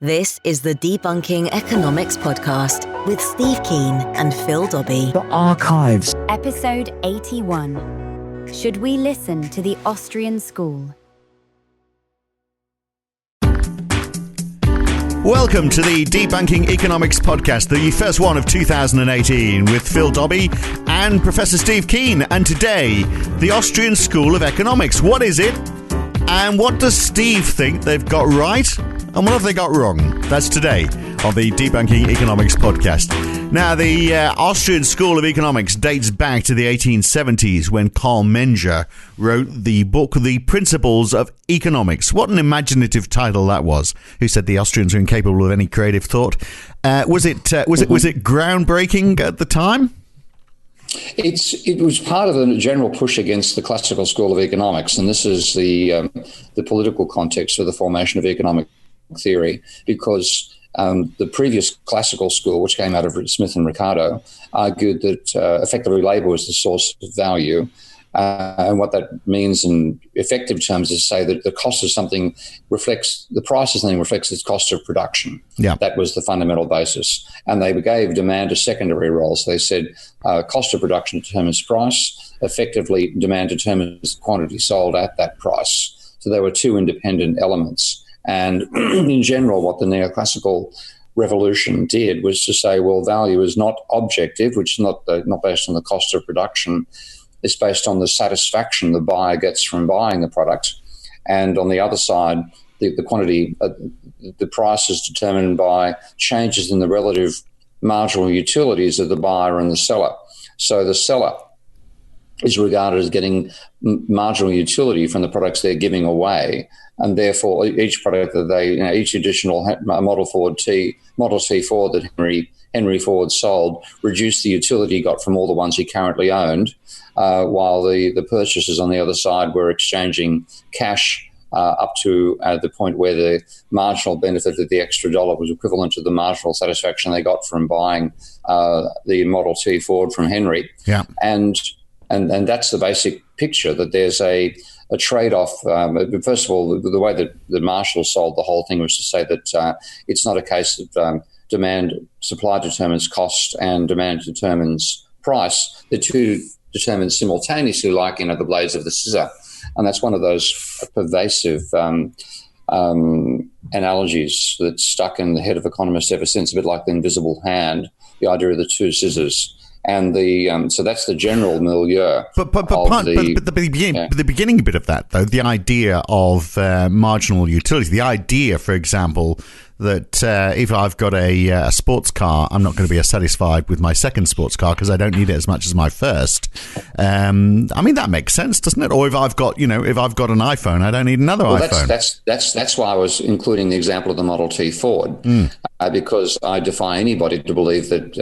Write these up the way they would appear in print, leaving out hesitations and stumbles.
This is the Debunking Economics Podcast with Steve Keen and Phil Dobbie. The Archives. Episode 81. Should we listen to the Austrian School? Welcome to the Debunking Economics Podcast, the first one of 2018, with Phil Dobbie and Professor Steve Keen. And today, the Austrian School of Economics. What is it? And what does Steve think they've got right? And what have they got wrong? That's today on the Debunking Economics Podcast. Now, the Austrian School of Economics dates back to the 1870s when Carl Menger wrote the book The Principles of Economics. What an imaginative title that was. Who said the Austrians were incapable of any creative thought? Was it groundbreaking at the time? It was part of the general push against the classical school of economics, and this is the political context for the formation of economic theory, because the previous classical school, which came out of Smith and Ricardo, argued that effectively labour was the source of value. And what that means in effective terms is to say that the cost of something reflects, the price of something reflects its cost of production. Yeah. That was the fundamental basis. And they gave demand a secondary role. So they said cost of production determines price. Effectively, demand determines the quantity sold at that price. So there were two independent elements. And in general, what the neoclassical revolution did was to say, well, value is not objective, which is not based on the cost of production. It's based on the satisfaction the buyer gets from buying the product. And on the other side, the quantity, the price is determined by changes in the relative marginal utilities of the buyer and the seller. So the seller is regarded as getting marginal utility from the products they're giving away. And therefore, each product that they, each additional Model T Ford that Henry Ford sold reduced the utility he got from all the ones he currently owned, while the purchasers on the other side were exchanging cash up to the point where the marginal benefit of the extra dollar was equivalent to the marginal satisfaction they got from buying the Model T Ford from Henry. Yeah. And that's the basic picture, that there's a trade-off. First of all, the way that the Marshall sold the whole thing was to say that it's not a case of supply determines cost and demand determines price. The two determine simultaneously, like, the blades of the scissor. And that's one of those pervasive analogies that's stuck in the head of economists ever since, a bit like the invisible hand, the idea of the two scissors. And so that's the general milieu. But the beginning bit of that, though, the idea of marginal utility, the idea, for example, that if I've got a sports car, I'm not going to be as satisfied with my second sports car because I don't need it as much as my first. That makes sense, doesn't it? Or if I've got an iPhone, I don't need another iPhone. That's why I was including the example of the Model T Ford, because I defy anybody to believe that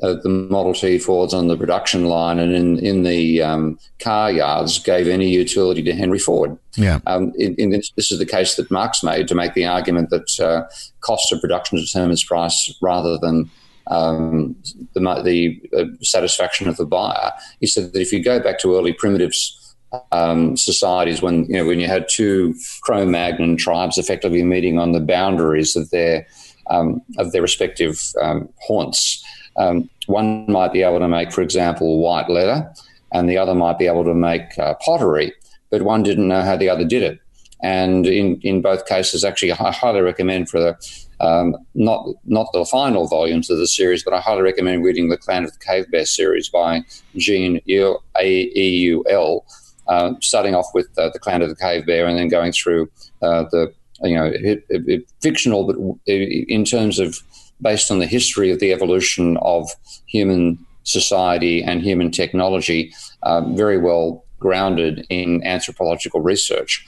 the Model T Fords on the production line and in the car yards gave any utility to Henry Ford. Yeah. This is the case that Marx made to make the argument that cost of production determines price rather than the satisfaction of the buyer. He said that if you go back to early primitive societies, when you had two Cro-Magnon tribes effectively meeting on the boundaries of their respective haunts. One might be able to make, for example, white leather, and the other might be able to make pottery, but one didn't know how the other did it. And in both cases, actually, I highly recommend for the not the final volumes of the series, but I highly recommend reading the Clan of the Cave Bear series by Jean Eul, starting off with the Clan of the Cave Bear and then going through fictional, but in terms of based on the history of the evolution of human society and human technology, very well grounded in anthropological research.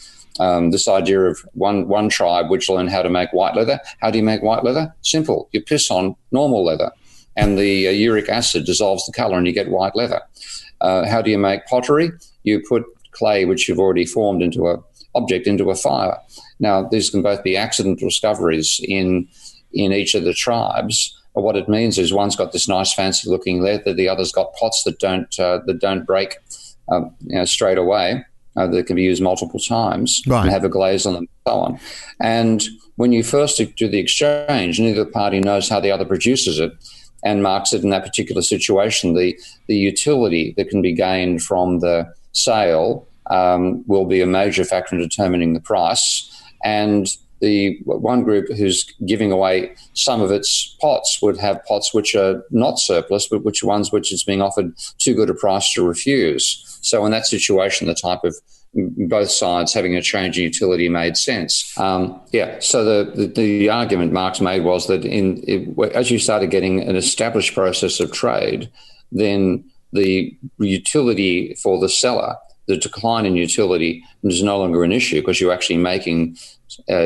This idea of one tribe which learned how to make white leather. How do you make white leather? Simple. You piss on normal leather and the uric acid dissolves the colour and you get white leather. How do you make pottery? You put clay which you've already formed into a fire. Now, these can both be accidental discoveries in each of the tribes. But what it means is one's got this nice fancy looking leather, the other's got pots that don't break straight away, that can be used multiple times, right, and have a glaze on them and so on. And when you first do the exchange, neither party knows how the other produces it. And Marx said in that particular situation, the utility that can be gained from the sale will be a major factor in determining the price. And the one group who's giving away some of its pots would have pots which are not surplus, but which is being offered too good a price to refuse. So in that situation, the type of both sides having a change in utility made sense. So the argument Marx made was that as you started getting an established process of trade, then the utility for the seller, the decline in utility is no longer an issue because you're actually making,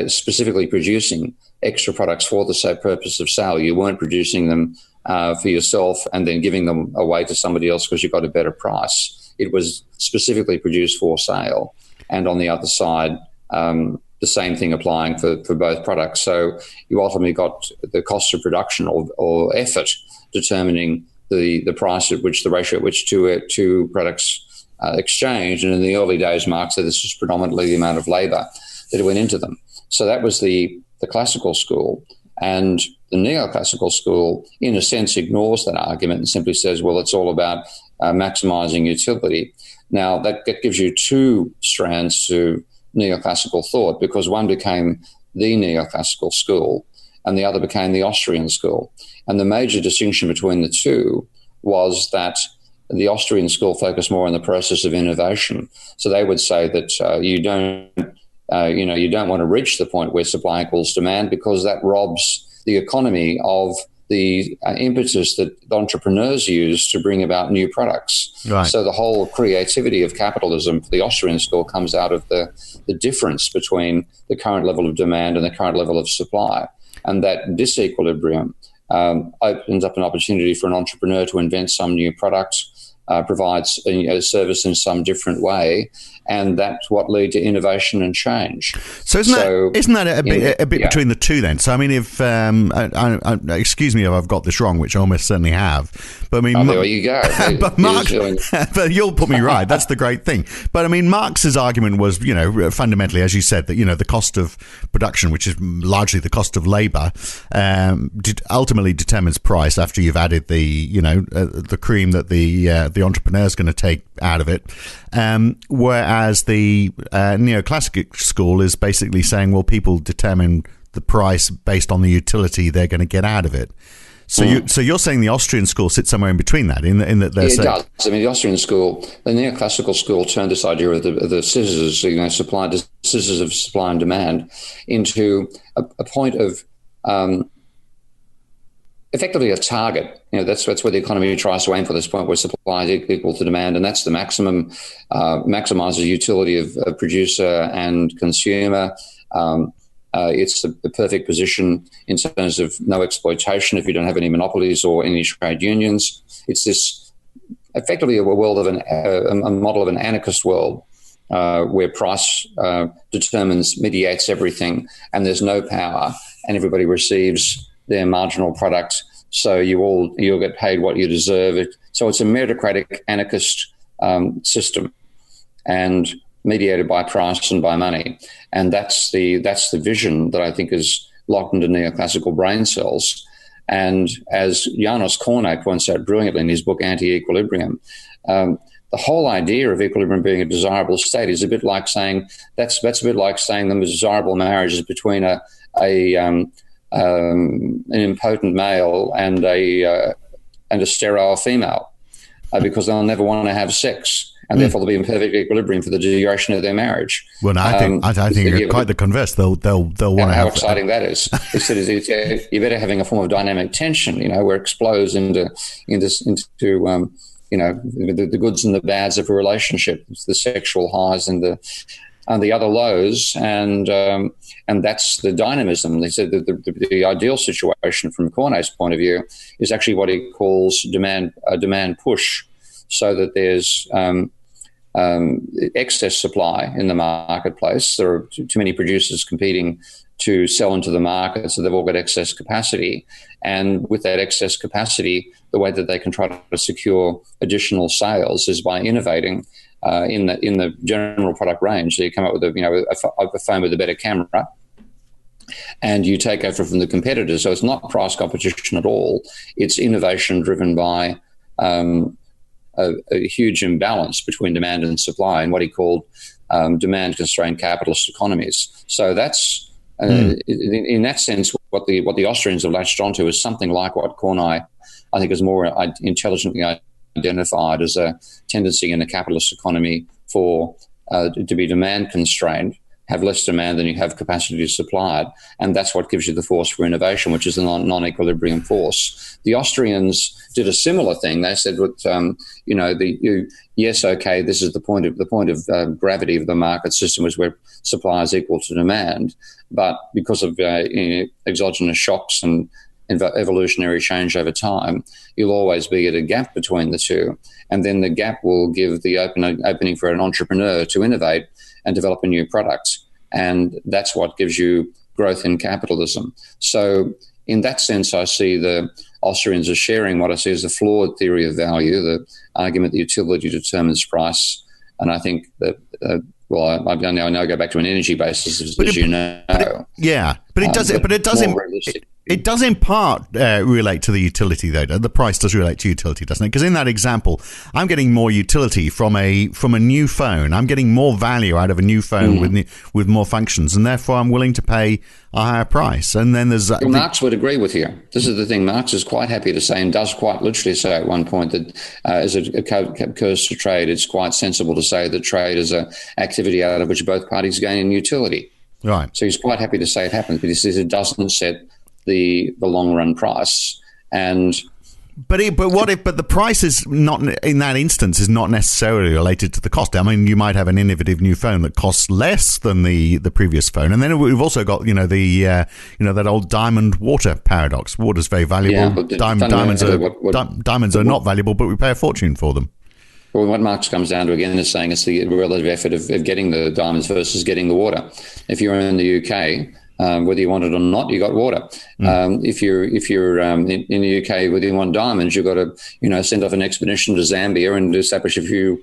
specifically producing extra products for the same purpose of sale. You weren't producing them for yourself and then giving them away to somebody else because you got a better price. It was specifically produced for sale. And on the other side, the same thing applying for both products. So you ultimately got the cost of production or effort determining the price at which the ratio at which two products exchange. And in the early days, Marx said this was predominantly the amount of labour that went into them. So that was the classical school. And the neoclassical school, in a sense, ignores that argument and simply says, well, it's all about maximising utility. Now, that gives you two strands to neoclassical thought, because one became the neoclassical school and the other became the Austrian school. And the major distinction between the two was that the Austrian school focused more on the process of innovation. So they would say that you don't want to reach the point where supply equals demand, because that robs the economy of the impetus that entrepreneurs use to bring about new products. Right. So the whole creativity of capitalism for the Austrian school comes out of the difference between the current level of demand and the current level of supply. And that disequilibrium opens up an opportunity for an entrepreneur to invent some new product, provides a service in some different way, and that's what leads to innovation and change. So isn't that a bit between the two then? So I mean, if excuse me if I've got this wrong, which I almost certainly have, but I mean, there you go. But Marx, but you'll put me right. That's the great thing. But I mean, Marx's argument was, fundamentally, as you said, that the cost of production, which is largely the cost of labour, ultimately determines price after you've added the cream that the entrepreneur is going to take out of it. Whereas the neoclassic school is basically saying, well, people determine the price based on the utility they're going to get out of it. So you're saying the Austrian school sits somewhere in between that, in that they're saying... It does. I mean, the Austrian school, the neoclassical school turned this idea of the scissors, scissors of supply and demand, into a point of effectively a target. That's where the economy tries to aim for, this point where supply is equal to demand, and that's the maximum, maximizes utility of producer and consumer. It's the perfect position in terms of no exploitation if you don't have any monopolies or any trade unions. It's this effectively a world of a model of an anarchist world where price mediates everything, and there's no power, and everybody receives their marginal product. So you'll get paid what you deserve. So it's a meritocratic anarchist system, and mediated by price and by money. And that's the vision that I think is locked into neoclassical brain cells. And as Janos Kornai points out brilliantly in his book Anti-Equilibrium, the whole idea of equilibrium being a desirable state is a bit like saying that's a bit like saying the desirable marriage is between an impotent male and a sterile female, because they'll never want to have sex. And therefore, they'll be in perfect equilibrium for the duration of their marriage. Well, no, I think quite the converse. They'll want to have. How exciting that is! You're better having a form of dynamic tension, where it explodes into the goods and the bads of a relationship, the sexual highs and the other lows, and that's the dynamism. They said that the ideal situation from Kornai's point of view is actually what he calls a demand push, so that there's excess supply in the marketplace. There are too many producers competing to sell into the market, so they've all got excess capacity. And with that excess capacity, the way that they can try to secure additional sales is by innovating in the general product range. So you come up with a phone with a better camera, and you take over from the competitors. So it's not price competition at all. It's innovation driven by a huge imbalance between demand and supply in what he called demand-constrained capitalist economies. So that's, in that sense, what the Austrians have latched onto is something like what Kornai, I think, is more intelligently identified as a tendency in a capitalist economy to be demand-constrained, have less demand than you have capacity to supply it, and that's what gives you the force for innovation, which is the non-equilibrium force. The Austrians did a similar thing. They said, yes, okay, this is the point of gravity of the market system is where supply is equal to demand, but because of exogenous shocks and evolutionary change over time, you'll always be at a gap between the two, and then the gap will give the opening for an entrepreneur to innovate and develop a new product. And that's what gives you growth in capitalism. So in that sense, I see the Austrians as sharing what I see as a flawed theory of value, the argument that utility determines price. And I think that, I now go back to an energy basis, as you know. It does in part relate to the utility, though. The price does relate to utility, doesn't it? Because in that example, I'm getting more utility from a new phone. I'm getting more value out of a new phone with more functions, and therefore I'm willing to pay a higher price. And then there's Marx would agree with you. This is the thing. Marx is quite happy to say, and does quite literally say at one point, that as it occurs to trade, it's quite sensible to say that trade is an activity out of which both parties gain in utility. Right. So he's quite happy to say it happens, but he says it doesn't set the long run price. But the price is not, in that instance, is not necessarily related to the cost. I mean, you might have an innovative new phone that costs less than the previous phone, and then we've also got that old diamond water paradox. Water's very valuable. Yeah, but diamonds are not valuable, but we pay a fortune for them. Well, what Marx comes down to again is saying it's the relative effort of getting the diamonds versus getting the water. If you're in the UK, whether you want it or not, you got water. If you're in the UK, whether you want diamonds, you've got to send off an expedition to Zambia and establish a few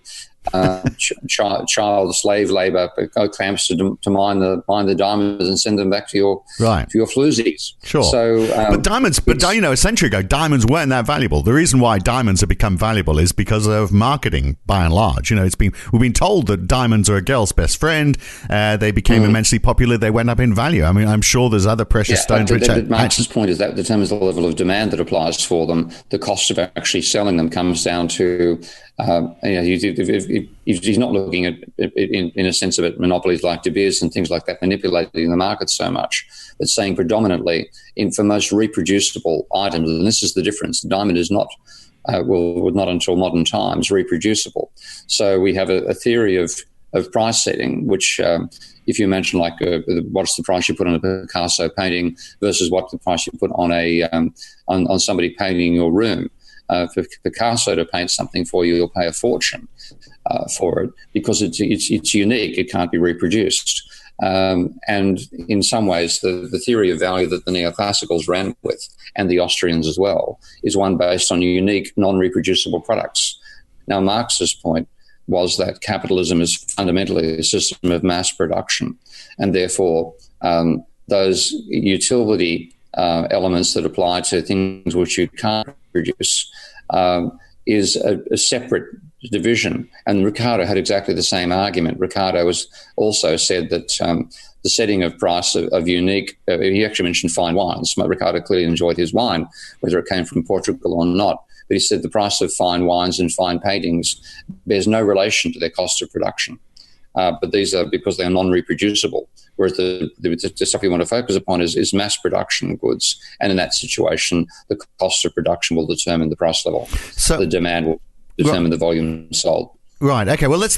child slave labor camps to mine the diamonds and send them back to your floozies. Sure. So, a century ago, diamonds weren't that valuable. The reason why diamonds have become valuable is because of marketing, by and large. We've been told that diamonds are a girl's best friend. They became immensely popular. They went up in value. I mean, I'm sure there's other precious stones. Marx's point is that determines the level of demand that applies for them. The cost of actually selling them comes down to he's not looking at in a sense of it monopolies like De Beers and things like that manipulating the market so much, but saying predominantly for most reproducible items, and this is the difference. Diamond is not not until modern times reproducible. So we have a theory of price setting, which if you mention what's the price you put on a Picasso painting versus what the price you put on on somebody painting your room. For Picasso to paint something for you, you'll pay a fortune for it because it's unique. It can't be reproduced. And in some ways, the theory of value that the neoclassicals ran with, and the Austrians as well, is one based on unique, non-reproducible products. Now, Marx's point was that capitalism is fundamentally a system of mass production, and therefore those utility elements that apply to things which you can't produce is a separate division. And Ricardo had exactly the same argument. Ricardo also said that the setting of price of unique, he actually mentioned fine wines. Ricardo clearly enjoyed his wine, whether it came from Portugal or not. But he said the price of fine wines and fine paintings bears no relation to their cost of production. But these are because they're non-reproducible. Whereas the stuff you want to focus upon is mass production goods. And in that situation, the cost of production will determine the price level. So the demand will determine the volume sold. Right. Okay. Well, let's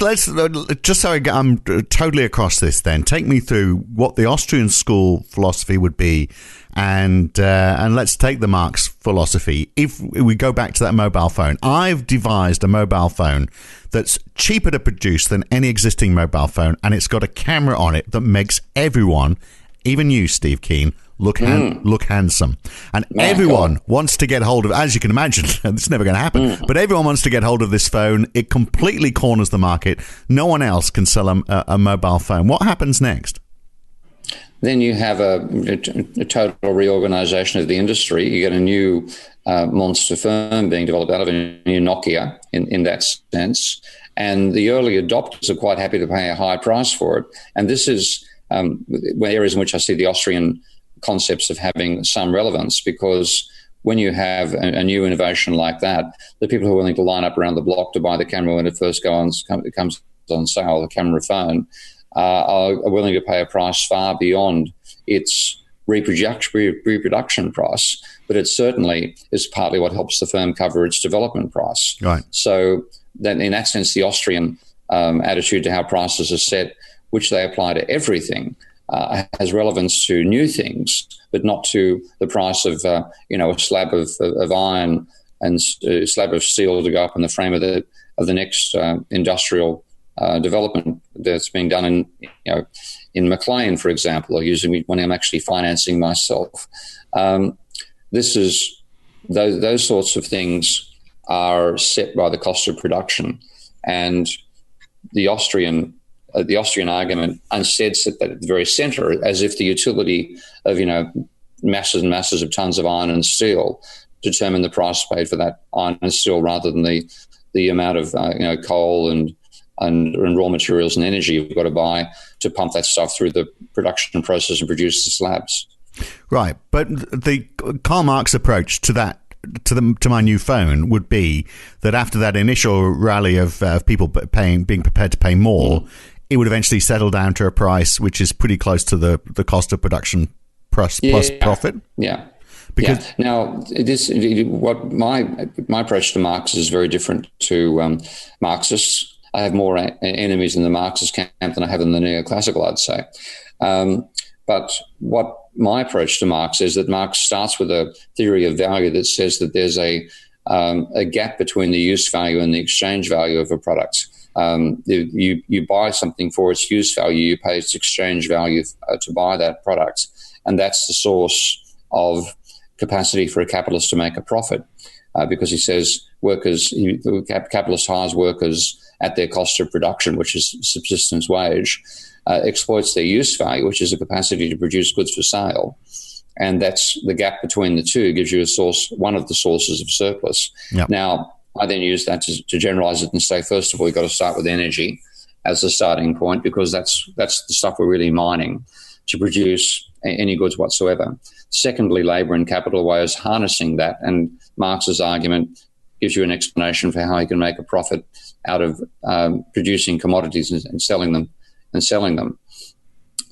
just so I'm totally across this then. Take me through what the Austrian school philosophy would be, and let's take the Marx philosophy. If we go back to that mobile phone, I've devised a mobile phone that's cheaper to produce than any existing mobile phone, and it's got a camera on it that makes everyone, even you, Steve Keen, look handsome. And everyone wants to get hold of, as you can imagine, it's never going to happen, but everyone wants to get hold of this phone. It completely corners the market. No one else can sell a mobile phone. What happens next? Then you have a total reorganization of the industry. You get a new monster firm being developed out of a new Nokia in that sense. And the early adopters are quite happy to pay a high price for it. And this is areas in which I see the Austrian concepts of having some relevance, because when you have a new innovation like that, the people who are willing to line up around the block to buy the camera when it first comes on sale, the camera phone, are willing to pay a price far beyond its reproduction price, but it certainly is partly what helps the firm cover its development price. Right. So then in that sense, the Austrian attitude to how prices are set, which they apply to everything, has relevance to new things, but not to the price of a slab of iron and a slab of steel to go up in the frame of the next industrial development that's being done in McLean, for example, or using when I'm actually financing myself. Those sorts of things are set by the cost of production, and the Austrian argument unsets it at the very centre, as if the utility of masses and masses of tons of iron and steel determine the price paid for that iron and steel, rather than the amount of coal and raw materials and energy you've got to buy to pump that stuff through the production process and produce the slabs. Right, but the Karl Marx approach to that, to my new phone, would be that after that initial rally of people being prepared to pay more, it would eventually settle down to a price which is pretty close to the cost of production plus profit. Yeah. Because now, what my approach to Marx is very different to Marxists. I have more enemies in the Marxist camp than I have in the neoclassical, I'd say. But what my approach to Marx is that Marx starts with a theory of value that says that there's a gap between the use value and the exchange value of a product. You buy something for its use value, you pay its exchange value to buy that product, and that's the source of capacity for a capitalist to make a profit, because he says the capitalist hires workers at their cost of production, which is subsistence wage, exploits their use value, which is the capacity to produce goods for sale, and that's the gap between the two gives you one of the sources of surplus. Yep. Now, I then use that to generalize it and say, first of all, you've got to start with energy as the starting point, because that's the stuff we're really mining to produce any goods whatsoever. Secondly, labour and capital ways harnessing that, and Marx's argument gives you an explanation for how he can make a profit out of producing commodities and selling them.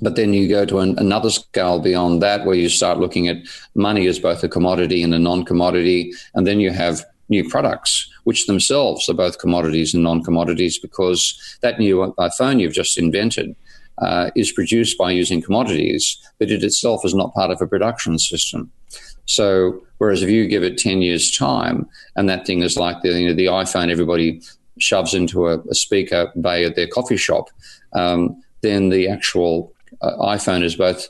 But then you go to another scale beyond that, where you start looking at money as both a commodity and a non-commodity, and then you have new products, which themselves are both commodities and non-commodities, because that new phone you've just invented is produced by using commodities, but it itself is not part of a production system. So whereas if you give it 10 years' time and that thing is like the iPhone everybody shoves into a speaker bay at their coffee shop, then the actual iPhone is both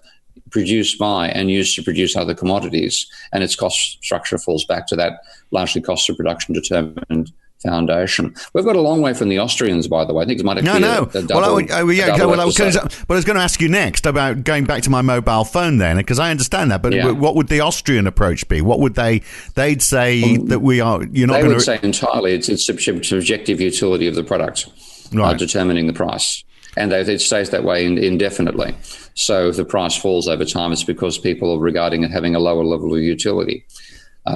produced by and used to produce other commodities, and its cost structure falls back to that largely cost of production determined foundation. We've got a long way from the Austrians, by the way. I think it might have been But I was going to ask you next about going back to my mobile phone then, because I understand that. But what would the Austrian approach be? What would they'd say that you're not going to... They would say entirely it's subjective utility of the product, right, determining the price. And it stays that way indefinitely. So if the price falls over time, it's because people are regarding it having a lower level of utility.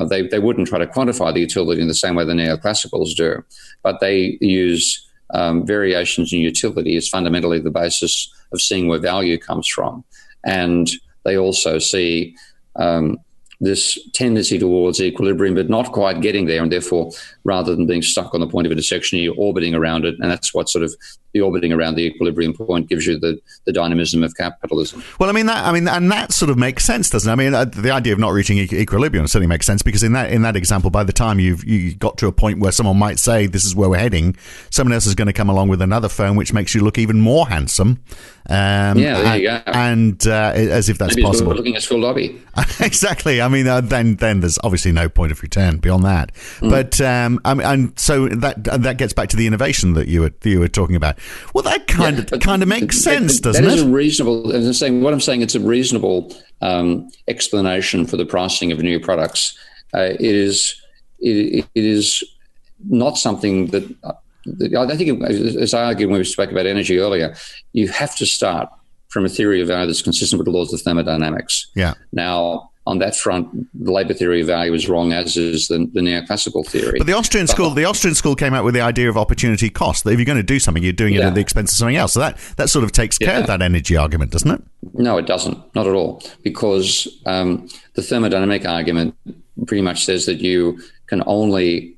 They wouldn't try to quantify the utility in the same way the neoclassicals do, but they use variations in utility as fundamentally the basis of seeing where value comes from. And they also see this tendency towards equilibrium, but not quite getting there, and therefore, rather than being stuck on the point of intersection, you're orbiting around it, and that's what sort of the orbiting around the equilibrium point gives you the dynamism of capitalism. Well, and that sort of makes sense, doesn't it? I mean, the idea of not reaching equilibrium certainly makes sense, because in that example, by the time you got to a point where someone might say this is where we're heading, someone else is going to come along with another phone which makes you look even more handsome. There you go. And as if that's maybe possible. Looking at Phil Dobbie. Exactly. I mean, then there's obviously no point of return beyond that. But and so that gets back to the innovation that you were talking about. Well, that kind of makes sense, doesn't it? That it? is a reasonable. As I'm saying, what I'm saying, it's a reasonable explanation for the pricing of new products. It is not something that I think, as I argued when we spoke about energy earlier, you have to start from a theory of value that's consistent with the laws of thermodynamics. Yeah. Now, on that front, the labour theory of value is wrong, as is the neoclassical theory. But the Austrian school came out with the idea of opportunity cost. That if you're going to do something, you're doing it at the expense of something else. So that sort of takes care of that energy argument, doesn't it? No, it doesn't. Not at all. Because the thermodynamic argument pretty much says that you can only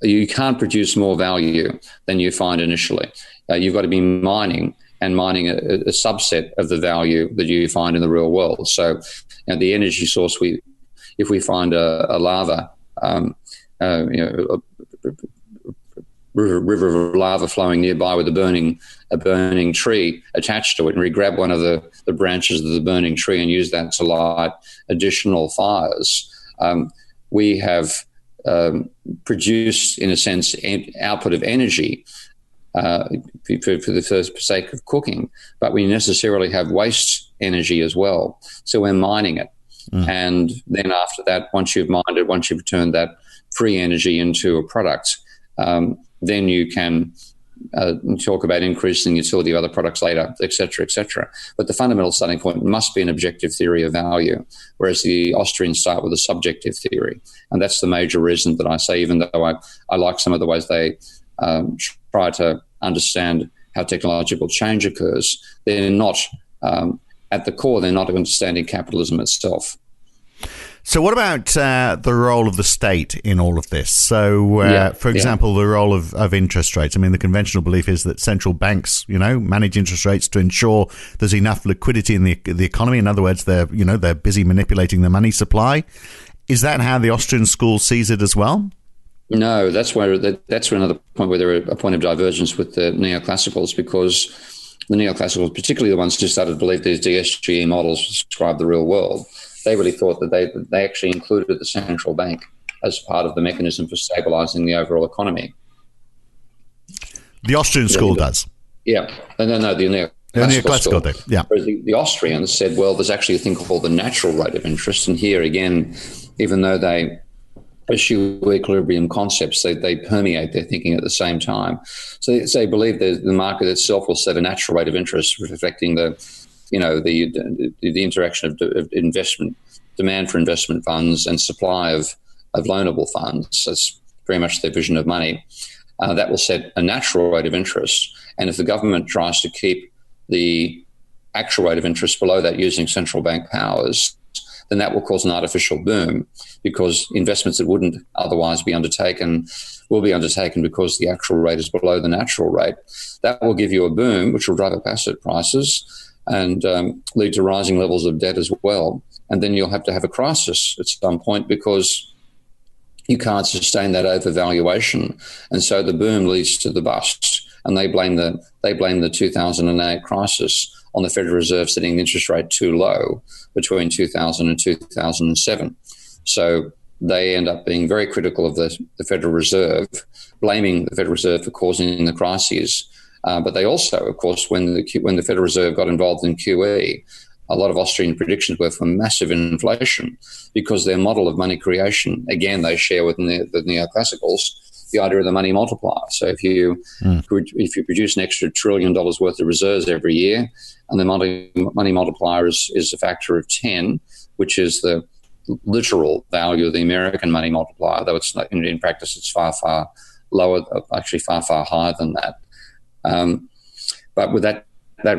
you can't produce more value than you find initially. You've got to be mining a subset of the value that you find in the real world. So, the energy source, if we find a lava, a river of lava flowing nearby with a burning tree attached to it, and we grab one of the branches of the burning tree and use that to light additional fires, we have produced, in a sense, output of energy for the first sake of cooking, but we necessarily have waste energy as well. So we're mining it. And then after that, once you've mined it, once you've turned that free energy into a product, then you can talk about increasing the utility of other products later, et cetera, et cetera. But the fundamental starting point must be an objective theory of value, whereas the Austrians start with a subjective theory. And that's the major reason that I say, even though I like some of the ways they try to understand how technological change occurs, they're not, at the core, they're not understanding capitalism itself. So what about the role of the state in all of this? So, for example, the role of interest rates. I mean, the conventional belief is that central banks, manage interest rates to ensure there's enough liquidity in the economy. In other words, they're busy manipulating the money supply. Is that how the Austrian school sees it as well? No, that's another point where there are a point of divergence with the neoclassicals, because the neoclassicals, particularly the ones who started to believe these DSGE models describe the real world, they really thought that they actually included the central bank as part of the mechanism for stabilizing the overall economy. The Austrian school does. Yeah. No, the neoclassical do. Yeah. Whereas the Austrians said, well, there's actually a thing called the natural rate of interest. And here again, even though they issue equilibrium concepts, they permeate their thinking at the same time. So they believe that the market itself will set a natural rate of interest reflecting the interaction of investment, demand for investment funds and supply of loanable funds. That's very much their vision of money. That will set a natural rate of interest. And if the government tries to keep the actual rate of interest below that using central bank powers, then that will cause an artificial boom, because investments that wouldn't otherwise be undertaken will be undertaken because the actual rate is below the natural rate. That will give you a boom, which will drive up asset prices and lead to rising levels of debt as well. And then you'll have to have a crisis at some point, because you can't sustain that overvaluation. And so the boom leads to the bust. And they blame the 2008 crisis on the Federal Reserve setting the interest rate too low between 2000 and 2007. So they end up being very critical of the Federal Reserve, blaming the Federal Reserve for causing the crises. But they also, of course, when the Federal Reserve got involved in QE, a lot of Austrian predictions were for massive inflation, because their model of money creation, again, they share with the neoclassicals, the idea of the money multiplier. So if you produce an extra $1 trillion worth of reserves every year, and the money multiplier is a factor of 10, which is the literal value of the American money multiplier, though it's not, in practice it's far, far lower, actually far, far higher than that. But with that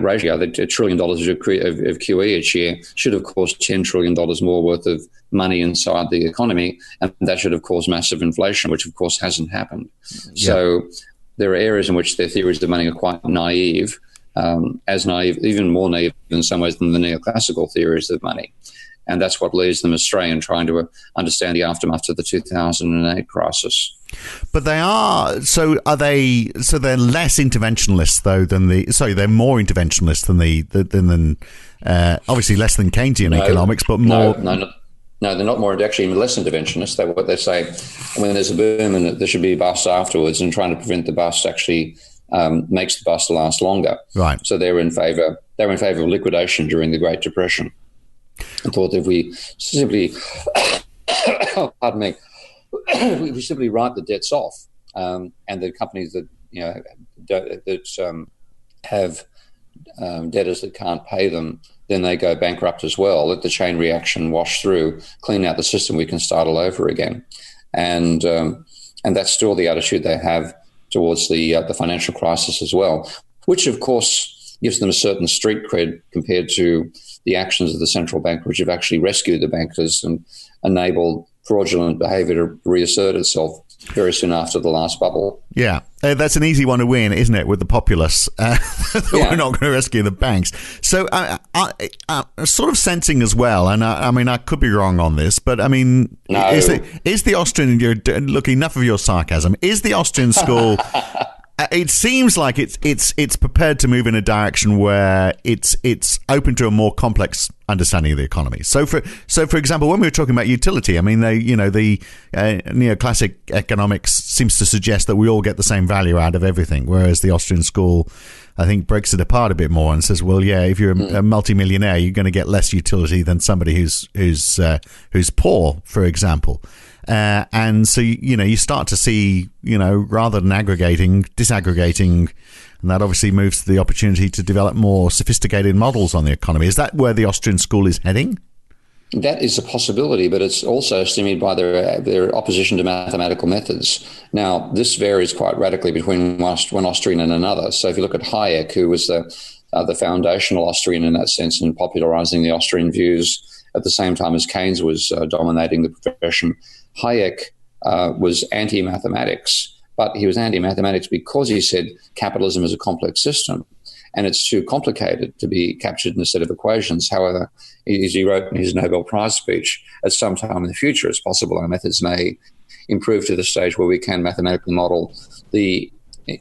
ratio, the $1 trillion of QE each year should have caused $10 trillion more worth of money inside the economy, and that should have caused massive inflation, which of course hasn't happened. Yeah. So there are areas in which their theories of money are quite naive, as naive, even more naive in some ways than the neoclassical theories of money. And that's what leads them astray in trying to understand the aftermath of the 2008 crisis. But they're less interventionist though they're more interventionist than obviously less than Keynesian economics, but more. No, they're not more, actually less interventionist. What they say, when there's a boom and there should be a bust afterwards, and trying to prevent the bust actually makes the bust last longer. Right. So they're in favour of liquidation during the Great Depression. I thought that if we simply, pardon me, we simply write the debts off, and the companies that have debtors that can't pay them, then they go bankrupt as well. Let the chain reaction wash through, clean out the system, we can start all over again. And that's still the attitude they have towards the financial crisis as well, which of course gives them a certain street cred compared to the actions of the central bank, which have actually rescued the bankers and enabled fraudulent behaviour to reassert itself very soon after the last bubble. Yeah, that's an easy one to win, isn't it, with the populace? We're not going to rescue the banks. So I'm sort of sensing as well, and I mean, I could be wrong on this, but I mean, no. is the Austrian, look, enough of your sarcasm, is the Austrian school... It seems like it's prepared to move in a direction where it's open to a more complex understanding of the economy. So for example, when we were talking about utility, I mean, the neoclassic economics seems to suggest that we all get the same value out of everything, whereas the Austrian school, I think, breaks it apart a bit more and says, well, yeah, if you're a multimillionaire, you're going to get less utility than somebody who's poor, for example. And so, you start to see, rather than disaggregating, and that obviously moves to the opportunity to develop more sophisticated models on the economy. Is that where the Austrian school is heading? That is a possibility, but it's also stimulated by their opposition to mathematical methods. Now, this varies quite radically between one Austrian and another. So if you look at Hayek, who was the foundational Austrian in that sense in popularizing the Austrian views at the same time as Keynes was dominating the profession, Hayek was anti-mathematics, but he was anti-mathematics because he said capitalism is a complex system and it's too complicated to be captured in a set of equations. However, as he wrote in his Nobel Prize speech, at some time in the future, it's possible our methods may improve to the stage where we can mathematically model the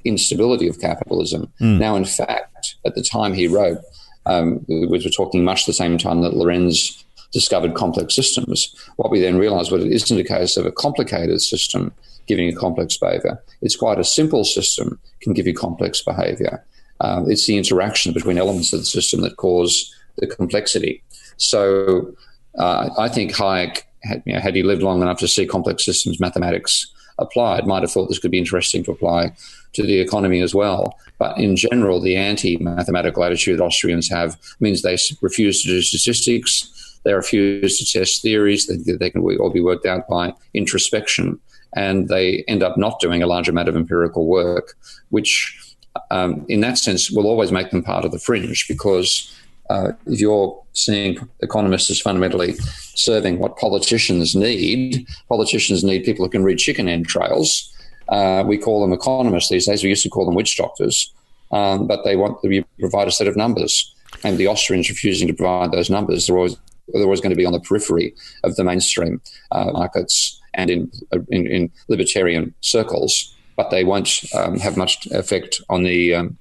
instability of capitalism. Now, in fact, at the time he wrote, we were talking much the same time that Lorenz discovered complex systems. What we then realized was it isn't a case of a complicated system giving a complex behavior. It's quite a simple system can give you complex behavior. It's the interaction between elements of the system that cause the complexity. So I think Hayek, had he lived long enough to see complex systems mathematics applied, might have thought this could be interesting to apply to the economy as well. But in general, the anti-mathematical attitude that Austrians have means they refuse to do statistics. They refuse to test theories. They can all be worked out by introspection, and they end up not doing a large amount of empirical work, which in that sense will always make them part of the fringe, because if you're seeing economists as fundamentally serving what politicians need people who can read chicken entrails. We call them economists these days. We used to call them witch doctors, but they want to provide a set of numbers, and the Austrians refusing to provide those numbers. They're always going to be on the periphery of the mainstream markets and in libertarian circles, but they won't have much effect on the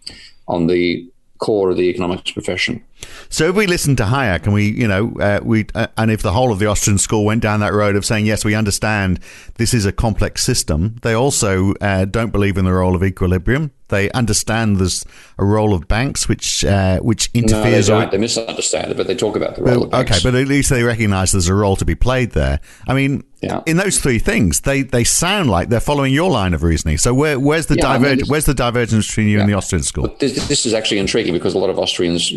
core of the economics profession. So if we listen to Hayek and and if the whole of the Austrian school went down that road of saying, yes, we understand this is a complex system, they also don't believe in the role of equilibrium. They understand there's a role of banks which interferes. No, they misunderstand it, but they talk about the role of banks. Okay, but at least they recognise there's a role to be played there. I mean, in those three things, they sound like they're following your line of reasoning. So where's the divergence between you and the Austrian school? But this is actually intriguing, because a lot of Austrians,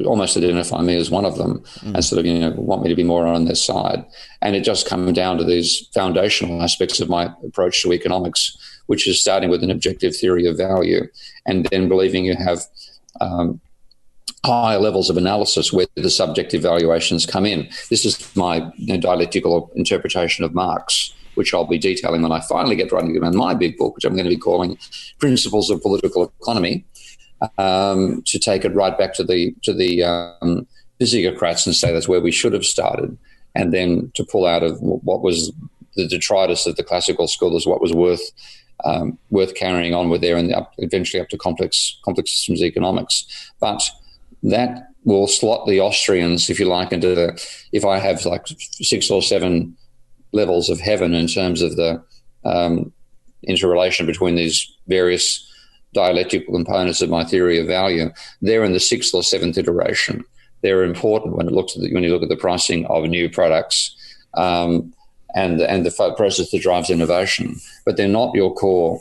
almost identify me as one of them, and sort of, want me to be more on their side. And it just comes down to these foundational aspects of my approach to economics, which is starting with an objective theory of value and then believing you have higher levels of analysis where the subjective valuations come in. This is my dialectical interpretation of Marx, which I'll be detailing when I finally get writing about my big book, which I'm going to be calling Principles of Political Economy, to take it right back to the physiocrats and say that's where we should have started, and then to pull out of what was the detritus of the classical school as what was worth carrying on with there, and eventually up to complex systems economics. But that will slot the Austrians, if you like, if I have like 6 or 7 levels of heaven in terms of the interrelation between these various dialectical components of my theory of value, they're in the 6th or 7th iteration. They're important when you look at the pricing of new products and the process that drives innovation. But they're not your core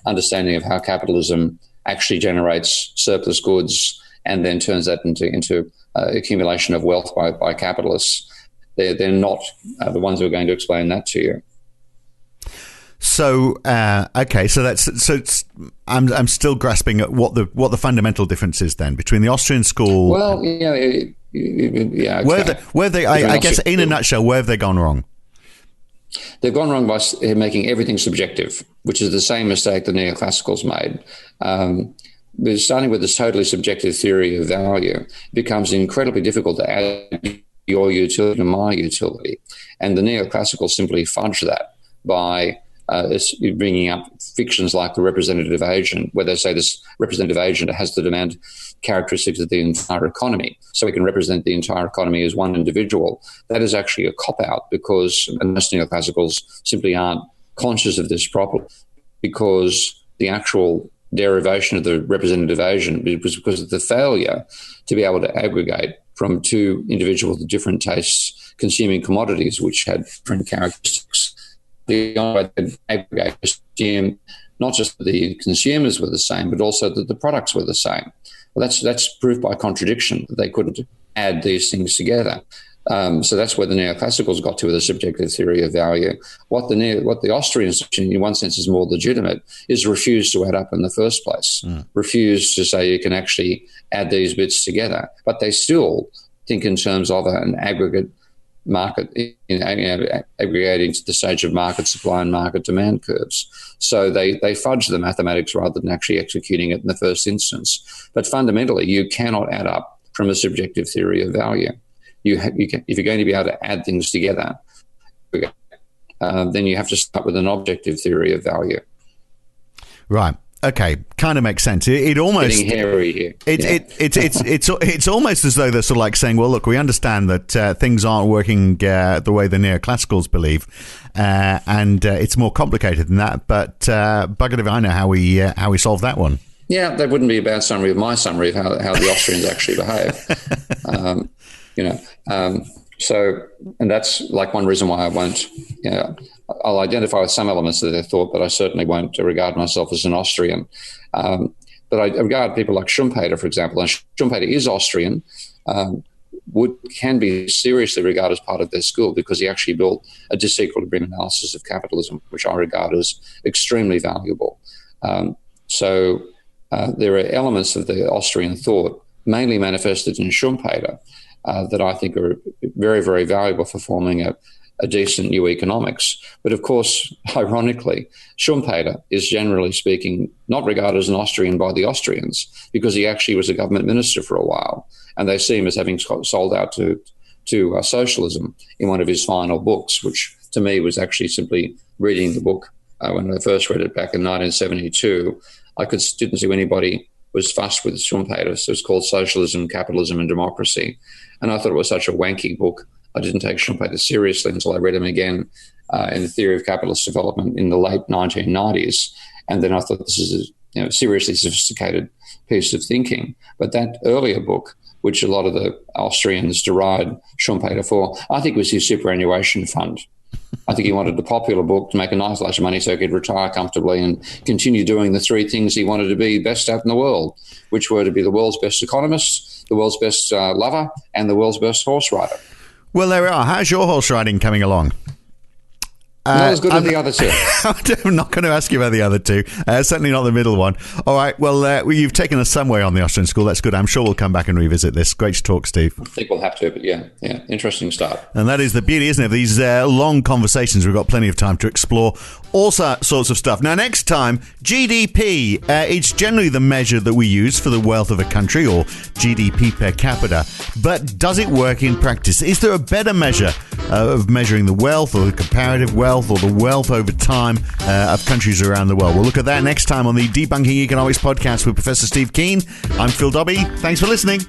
understanding of how capitalism actually generates surplus goods and then turns that into accumulation of wealth by capitalists. They're not the ones who are going to explain that to you. So okay, so I'm still grasping at what the fundamental difference is then between the Austrian school. Well, yeah. Okay. I guess in a nutshell, where have they gone wrong? They've gone wrong by making everything subjective, which is the same mistake the neoclassicals made. Starting with this totally subjective theory of value, it becomes incredibly difficult to add your utility to my utility. And the neoclassicals simply fudge that by bringing up fictions like the representative agent, where they say this representative agent has the demand characteristics of the entire economy, so we can represent the entire economy as one individual. That is actually a cop-out because most neoclassicals simply aren't conscious of this problem, because the actual derivation of the representative agent was because of the failure to be able to aggregate from 2 individuals with different tastes consuming commodities which had different characteristics. The only way to aggregate assume not just that the consumers were the same, but also that the products were the same. Well, that's proof by contradiction that they couldn't add these things together. So that's where the neoclassicals got to with a subjective theory of value. What the Austrians, in one sense, is more legitimate, is refuse to add up in the first place. Refuse to say you can actually add these bits together. But they still think in terms of an aggregate market, aggregating to the stage of market supply and market demand curves. So they fudge the mathematics rather than actually executing it in the first instance. But fundamentally, you cannot add up from a subjective theory of value. If you're going to be able to add things together, then you have to start with an objective theory of value. Right. Okay. Kind of makes sense. It almost getting hairy here. It's almost as though they're sort of like saying, well, look, we understand that things aren't working the way the neoclassicals believe, and it's more complicated than that. But bugger if I know how we solve that one. Yeah, that wouldn't be a bad summary of my summary of how the Austrians actually behave. So, and that's like one reason why I won't, I'll identify with some elements of their thought, but I certainly won't regard myself as an Austrian. But I regard people like Schumpeter, for example, and Schumpeter is Austrian, can be seriously regarded as part of their school because he actually built a disequilibrium analysis of capitalism, which I regard as extremely valuable. So there are elements of the Austrian thought, mainly manifested in Schumpeter, that I think are very, very valuable for forming a decent new economics. But of course, ironically, Schumpeter is generally speaking not regarded as an Austrian by the Austrians because he actually was a government minister for a while, and they see him as having sold out to socialism in one of his final books, which to me was actually simply reading the book when I first read it back in 1972. I didn't see anybody was fussed with Schumpeter. So it's called Socialism, Capitalism and Democracy. And I thought it was such a wanky book. I didn't take Schumpeter seriously until I read him again in the Theory of Capitalist Development in the late 1990s. And then I thought this is a seriously sophisticated piece of thinking. But that earlier book, which a lot of the Austrians deride Schumpeter for, I think was his superannuation fund. I think he wanted a popular book to make a nice lot of money so he could retire comfortably and continue doing the 3 things he wanted to be best at in the world, which were to be the world's best economist, the world's best lover, and the world's best horse rider. Well, there we are. How's your horse riding coming along? Not as good as the other 2. I'm not going to ask you about the other 2. Certainly not the middle one. All right. Well, you've taken us some way on the Austrian School. That's good. I'm sure we'll come back and revisit this. Great to talk, Steve. I think we'll have to, but yeah, interesting start. And that is the beauty, isn't it, of these long conversations. We've got plenty of time to explore all sorts of stuff. Now, next time, GDP. It's generally the measure that we use for the wealth of a country, or GDP per capita. But does it work in practice? Is there a better measure of measuring the wealth or the comparative wealth wealth or the wealth over time of countries around the world. We'll look at that next time on the Debunking Economics podcast with Professor Steve Keen. I'm Phil Dobbie. Thanks for listening.